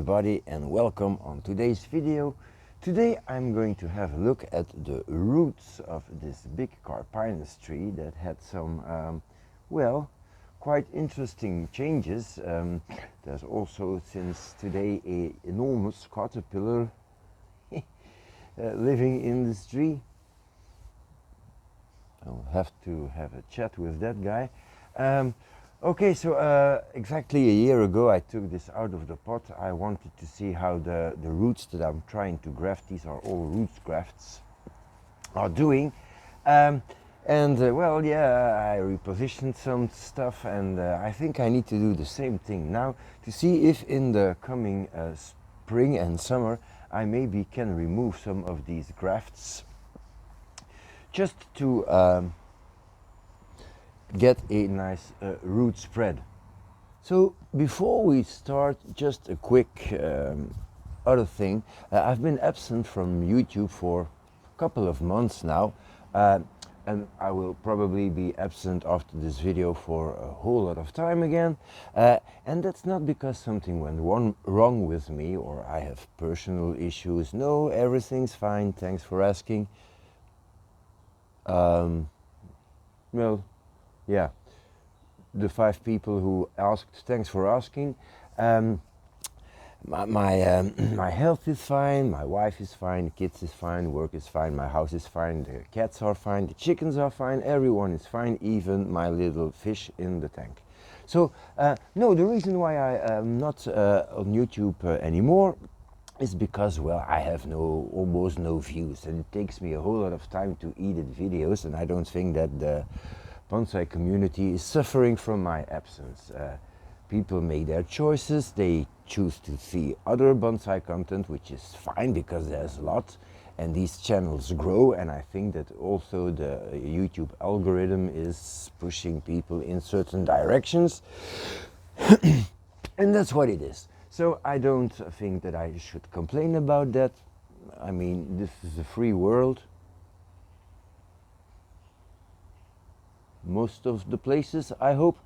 everybody and welcome on today's video. Today I'm going to have a look at the roots of this big Carpinus tree that had some, well, quite interesting changes. There's also since today an enormous caterpillar living in this tree. I'll have to have a chat with that guy. Okay, so exactly a year ago I took this out of the pot. I wanted to see how the roots that I'm trying to graft, these are all roots grafts, are doing. Well, yeah, I repositioned some stuff, and I think I need to do the same thing now to see if in the coming spring and summer I maybe can remove some of these grafts just to get a nice root spread. So before we start, just a quick other thing. I've been absent from YouTube for a couple of months now, and I will probably be absent after this video for a whole lot of time again, and that's not because something went wrong with me or I have personal issues. No, everything's fine, thanks for asking. Well, yeah, the 5 people who asked, thanks for asking. My health is fine, my wife is fine, the kids is fine, work is fine, my house is fine, the cats are fine, the chickens are fine, everyone is fine, even my little fish in the tank. So, no, the reason why I am not on YouTube anymore is because, well, I have almost no views, and it takes me a whole lot of time to edit videos, and I don't think that the bonsai community is suffering from my absence. People make their choices, they choose to see other bonsai content, which is fine because there's a lot, and these channels grow, and I think that also the YouTube algorithm is pushing people in certain directions, and that's what it is. So I don't think that I should complain about that. I mean, this is a free world. Most of the places, I hope,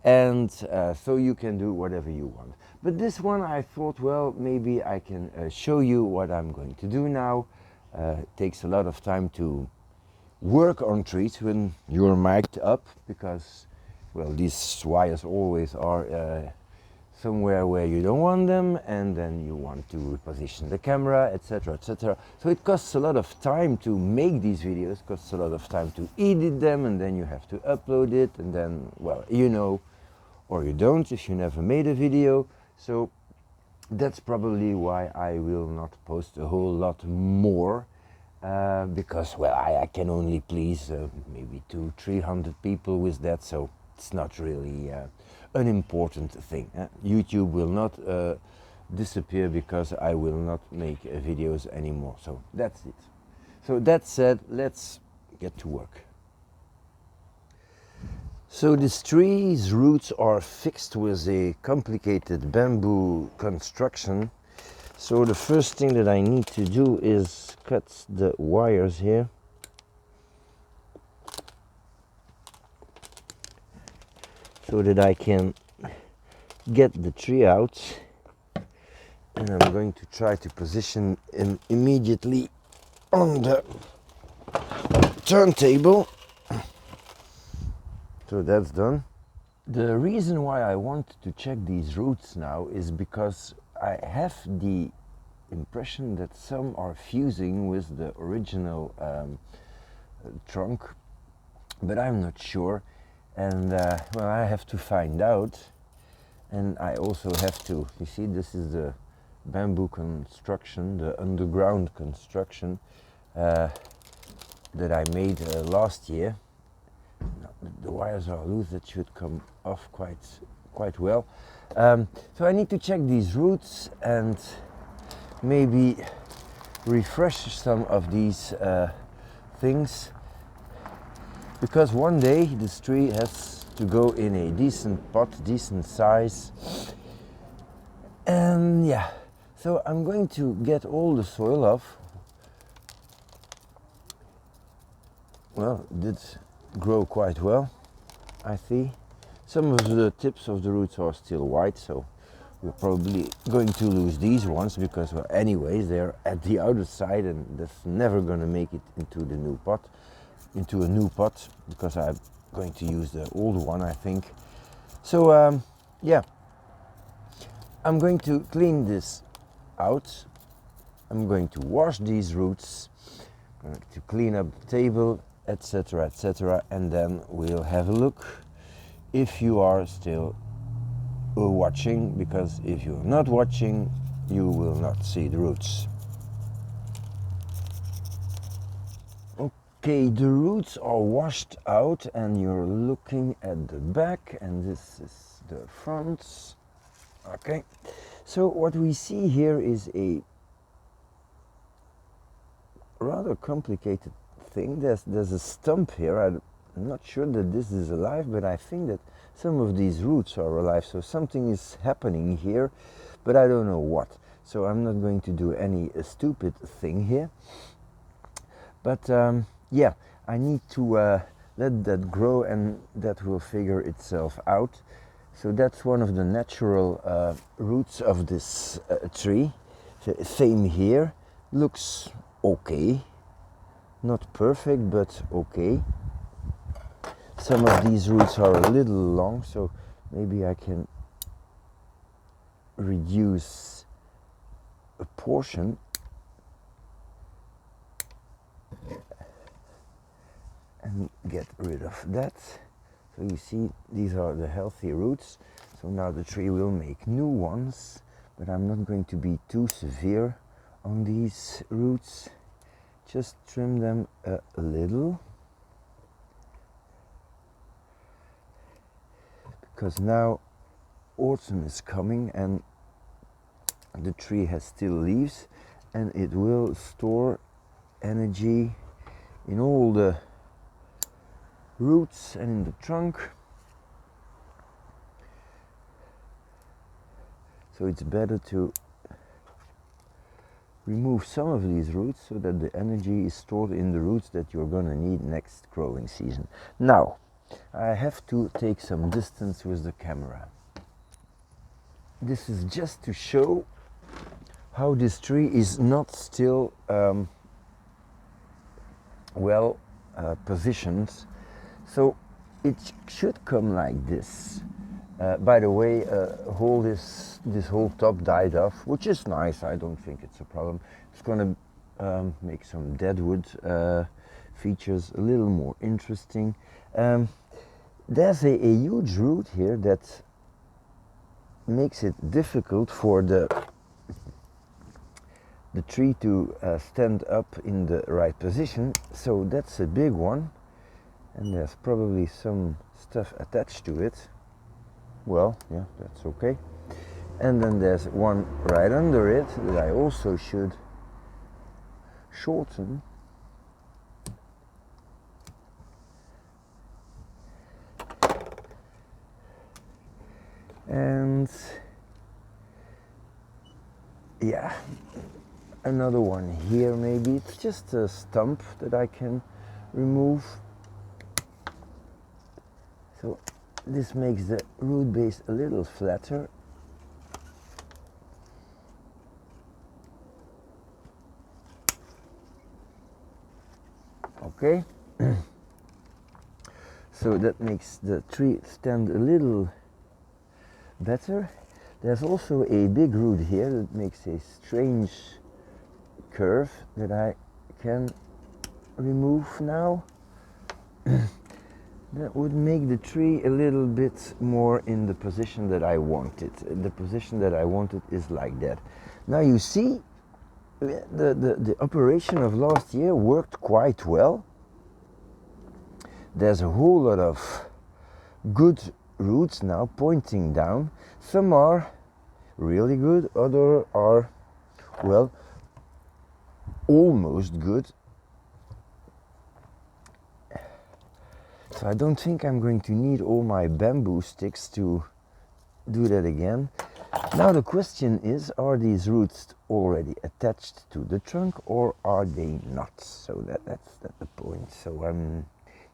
and so you can do whatever you want. But this one I thought, well, maybe I can show you what I'm going to do now. It takes a lot of time to work on trees when you're mic'd up, because, well, these wires always are somewhere where you don't want them, and then you want to reposition the camera, etc, etc. So it costs a lot of time to make these videos, costs a lot of time to edit them, and then you have to upload it, and then, well, you know, or you don't if you never made a video. So that's probably why I will not post a whole lot more, because, well, I can only please maybe 200-300 people with that, so it's not really an important thing. YouTube will not disappear because I will not make videos anymore. So that's it. So that said, let's get to work. So this tree's roots are fixed with a complicated bamboo construction. So the first thing that I need to do is cut the wires here. So that I can get the tree out, and I'm going to try to position him immediately on the turntable. So that's done. The reason why I want to check these roots now is because I have the impression that some are fusing with the original trunk, but I'm not sure. And well, I have to find out, and I also have to, you see, this is the bamboo construction, the underground construction that I made last year. Now, the wires are loose, that should come off quite well. So I need to check these roots and maybe refresh some of these things, because one day this tree has to go in a decent pot, decent size. And yeah, so I'm going to get all the soil off. Well, it did grow quite well, I see. Some of the tips of the roots are still white, so we're probably going to lose these ones because, well, anyways, they're at the outer side and that's never going to make it into the new pot, into a new pot, because I'm going to use the old one, I think. So yeah, I'm going to clean this out. I'm going to wash these roots, going to clean up the table, etc., etc., and then we'll have a look if you are still watching, because if you're not watching, you will not see the roots. Okay, the roots are washed out and you're looking at the back, and this is the front. Okay, so what we see here is a rather complicated thing. There's a stump here. I'm not sure that this is alive, but I think that some of these roots are alive, so something is happening here, but I don't know what. So I'm not going to do any stupid thing here, but yeah, I need to let that grow and that will figure itself out. So that's one of the natural roots of this tree. Same here, looks okay, not perfect but okay. Some of these roots are a little long, so maybe I can reduce a portion and get rid of that. So you see, these are the healthy roots. So now the tree will make new ones, but I'm not going to be too severe on these roots. Just trim them a little, because now autumn is coming and the tree has still leaves, and it will store energy in all the roots and in the trunk. So it's better to remove some of these roots so that the energy is stored in the roots that you're gonna need next growing season. Now, I have to take some distance with the camera. This is just to show how this tree is not still well positioned. So it should come like this. By the way, this whole top died off, which is nice. I don't think it's a problem. It's going to make some deadwood features a little more interesting. There's a huge root here that makes it difficult for the tree to stand up in the right position. So that's a big one, and there's probably some stuff attached to it. Well, yeah, that's okay. And then there's one right under it that I also should shorten. And yeah, another one here maybe. It's just a stump that I can remove. So this makes the root base a little flatter. Okay. So that makes the tree stand a little better. There's also a big root here that makes a strange curve that I can remove now. That would make the tree a little bit more in the position that I want it. The position that I want it is like that. Now you see, the operation of last year worked quite well. There's a whole lot of good roots now pointing down. Some are really good, others are, well, almost good. So I don't think I'm going to need all my bamboo sticks to do that again. Now the question is, are these roots already attached to the trunk or are they not? So that's the point. So I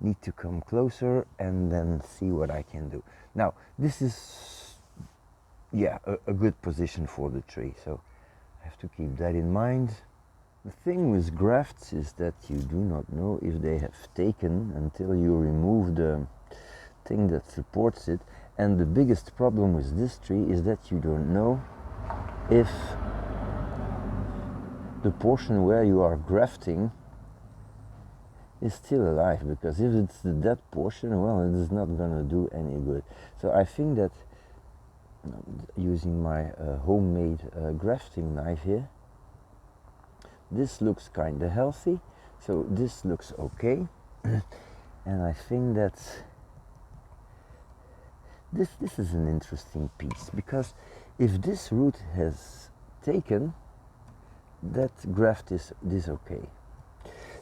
need to come closer and then see what I can do. Now this is yeah, a good position for the tree. So I have to keep that in mind. The thing with grafts is that you do not know if they have taken until you remove the thing that supports it. And the biggest problem with this tree is that you don't know if the portion where you are grafting is still alive, because if it's the dead portion, well, it is not gonna do any good. So I think that using my homemade grafting knife here, this looks kind of healthy, so this looks okay. And I think that this is an interesting piece, because if this root has taken, that graft is okay.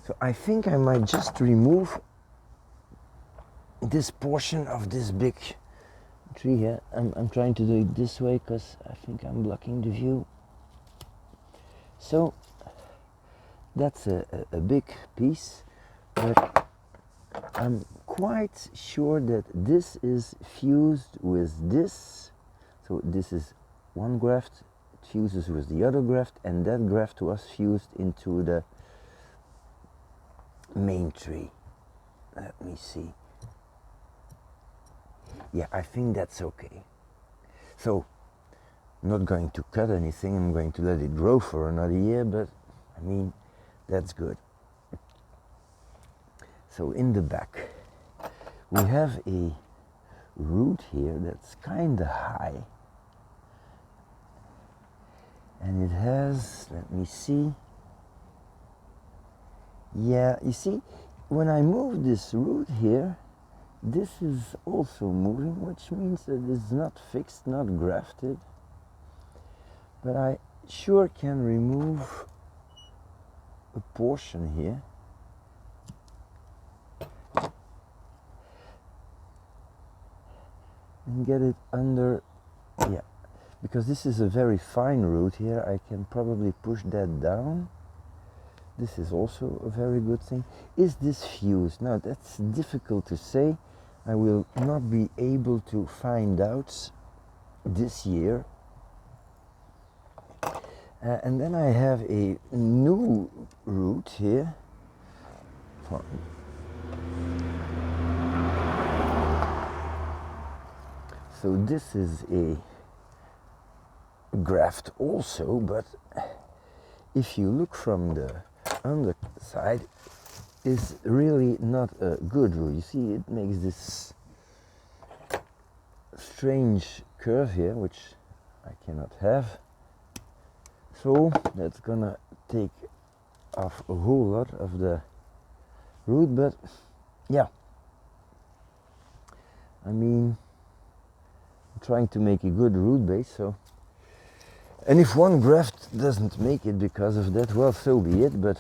So I think I might just remove this portion of this big tree here. I'm trying to do it this way because I think I'm blocking the view. So that's a big piece, but I'm quite sure that this is fused with this. So this is one graft, it fuses with the other graft, and that graft was fused into the main tree. Let me see. Yeah, I think that's okay. So I'm not going to cut anything, I'm going to let it grow for another year, but I mean, that's good. So in the back we have a root here that's kind of high, and it has, let me see, yeah, you see, when I move this root here, this is also moving, which means that it's not fixed, not grafted, but I sure can remove a portion here. And get it under, yeah, because this is a very fine root here, I can probably push that down. This is also a very good thing. Is this fused? Now that's difficult to say. I will not be able to find out this year. And then I have a new root here. So this is a graft also, but if you look from the underside, it's really not a good root. You see, it makes this strange curve here, which I cannot have. So that's gonna take off a whole lot of the root, but yeah, I mean, I'm trying to make a good root base. So, and if one graft doesn't make it because of that, well, so be it. But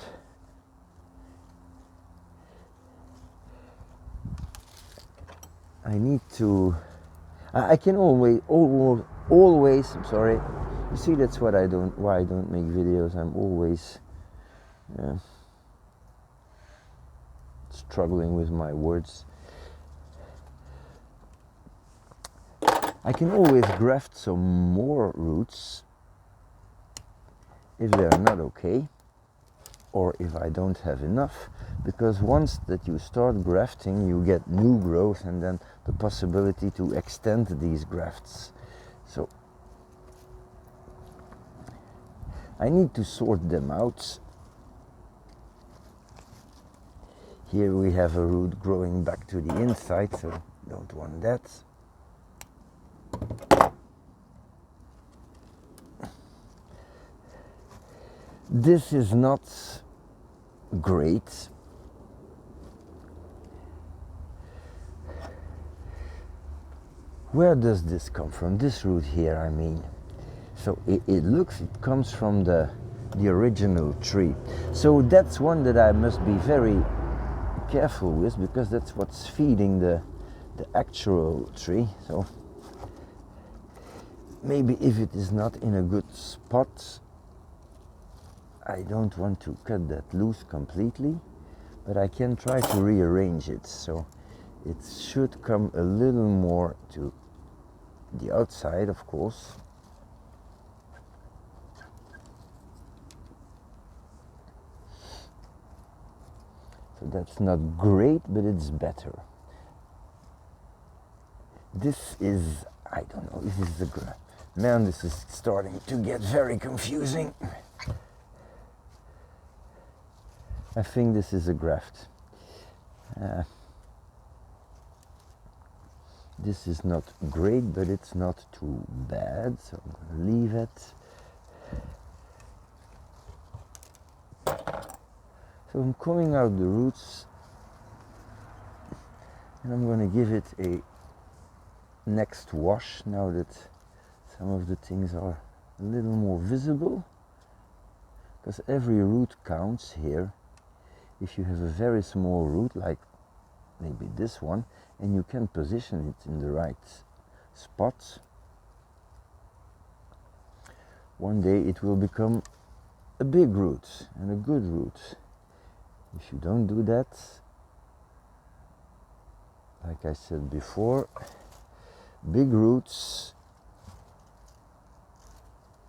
I need to, I can always, I'm sorry, you see, that's what why I don't make videos. I'm always struggling with my words. I can always graft some more roots if they're not okay, or if I don't have enough, because once that you start grafting, you get new growth and then the possibility to extend these grafts. So I need to sort them out. Here we have a root growing back to the inside, so don't want that. This is not great. Where does this come from? This root here, I mean. So it comes from the original tree. So that's one that I must be very careful with, because that's what's feeding the actual tree. So maybe if it is not in a good spot, I don't want to cut that loose completely, but I can try to rearrange it so it should come a little more to the outside, of course. So that's not great, but it's better. This is, I don't know, this is the graft. Man, this is starting to get very confusing. I think this is a graft. This is not great, but it's not too bad, so I'm going to leave it. So I'm coming out the roots, and I'm going to give it a next wash now that some of the things are a little more visible, because every root counts here. If you have a very small root, like maybe this one, and you can position it in the right spot, one day it will become a big root and a good root. If you don't do that, like I said before, big roots,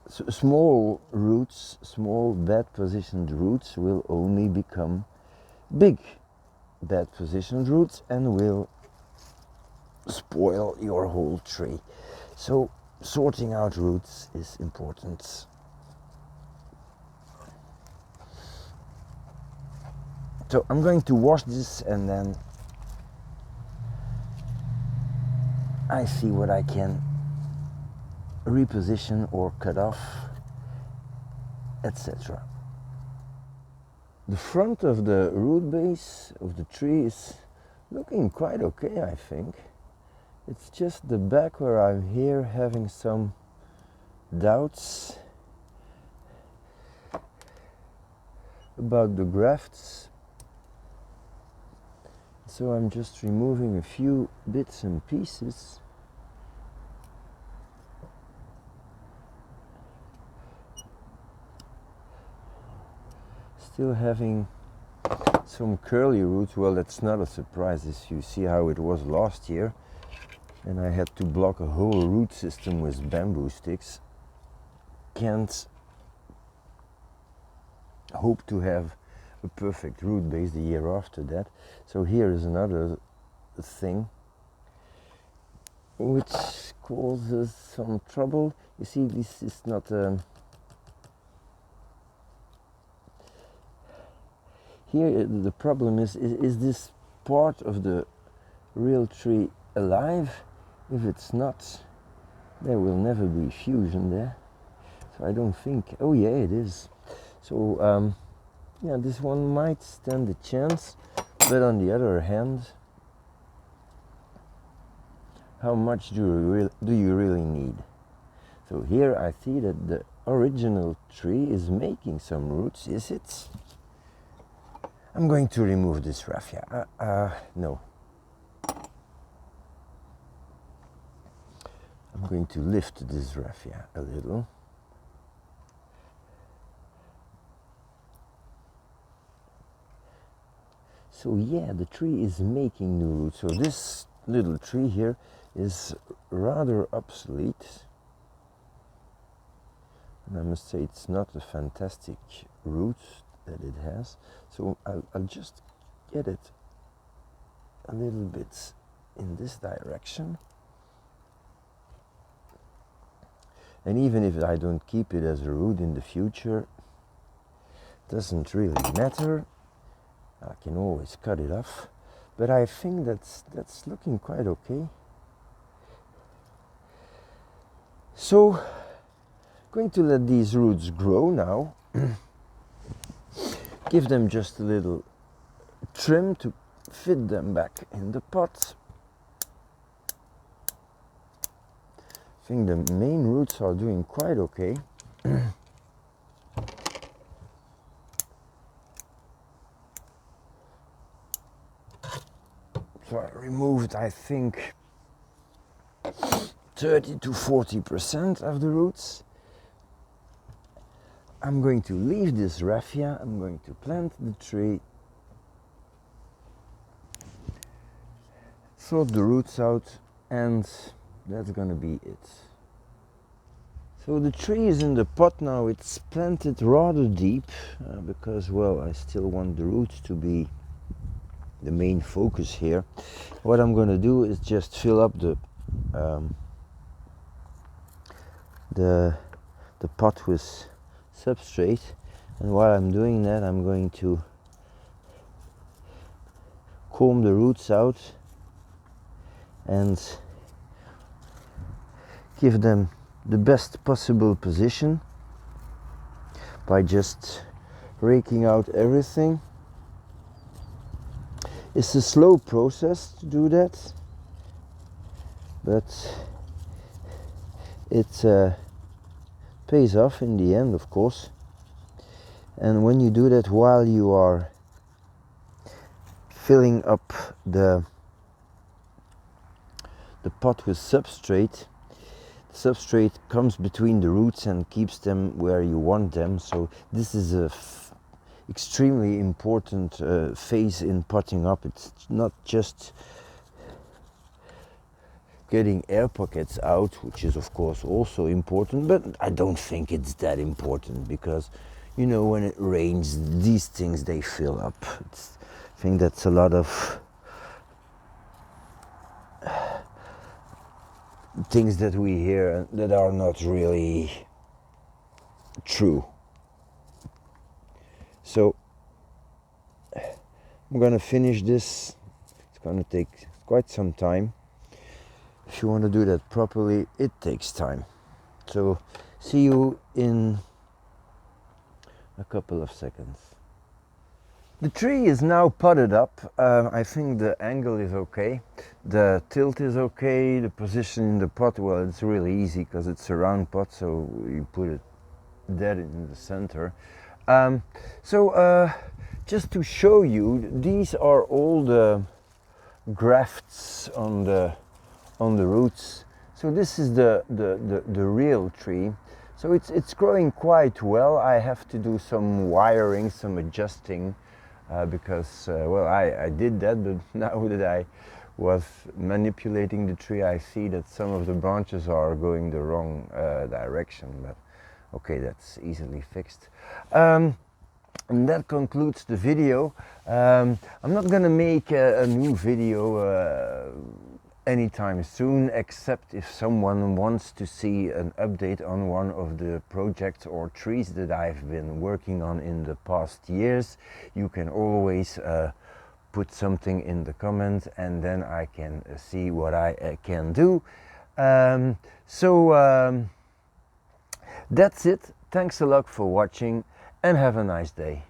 small roots, small bad positioned roots will only become big bad positioned roots and will spoil your whole tree. So sorting out roots is important. So I'm going to wash this and then I see what I can reposition or cut off, etc. The front of the root base of the tree is looking quite okay, I think. It's just the back where I'm here having some doubts about the grafts. So I'm just removing a few bits and pieces. Still having some curly roots. Well, that's not a surprise, as you see how it was last year. And I had to block a whole root system with bamboo sticks. Can't hope to have a perfect root base the year after that. So here is another thing which causes some trouble. You see, this is not here the problem is this part of the real tree alive? If it's not, there will never be fusion there. So I don't think, oh yeah, it is. So yeah, this one might stand a chance, but on the other hand, how much do you really need? So here I see that the original tree is making some roots, is it? I'm going to remove this raffia. No. I'm going to lift this raffia a little. So yeah, the tree is making new roots. So this little tree here is rather obsolete. And I must say it's not a fantastic root that it has. So I'll just get it a little bit in this direction. And even if I don't keep it as a root in the future, doesn't really matter. I can always cut it off. But I think that's looking quite okay. So, going to let these roots grow now. Give them just a little trim to fit them back in the pot. I think the main roots are doing quite okay. So I removed, I think, 30 to 40% of the roots. I'm going to leave this raffia, I'm going to plant the tree, sort the roots out, and that's gonna be it. So the tree is in the pot now. It's planted rather deep because, well, I still want the roots to be the main focus here. What I'm going to do is just fill up the pot with substrate, and while I'm doing that, I'm going to comb the roots out and give them the best possible position by just raking out everything. It's a slow process to do that, but it pays off in the end, of course. And when you do that while you are filling up the pot with substrate, the substrate comes between the roots and keeps them where you want them. So this is a extremely important phase in potting up. It's not just getting air pockets out, which is of course also important, but I don't think it's that important because, you know, when it rains, these things, they fill up. I think that's a lot of things that we hear that are not really true. So I'm gonna finish this. It's gonna take quite some time. If you want to do that properly, it takes time. So see you in a couple of seconds. The tree is now potted up. I think the angle is okay, the tilt is okay, the position in the pot, well, it's really easy because it's a round pot, so you put it dead in the center. Just to show you, these are all the grafts on the roots. So this is the real tree. So it's growing quite well. I have to do some wiring, some adjusting, because well, I did that, but now that I was manipulating the tree, I see that some of the branches are going the wrong direction, but okay, that's easily fixed. And that concludes the video. I'm not gonna make a new video anytime soon, except if someone wants to see an update on one of the projects or trees that I've been working on in the past years. You can always put something in the comments, and then I can see what I can do. That's it. Thanks a lot for watching, and have a nice day.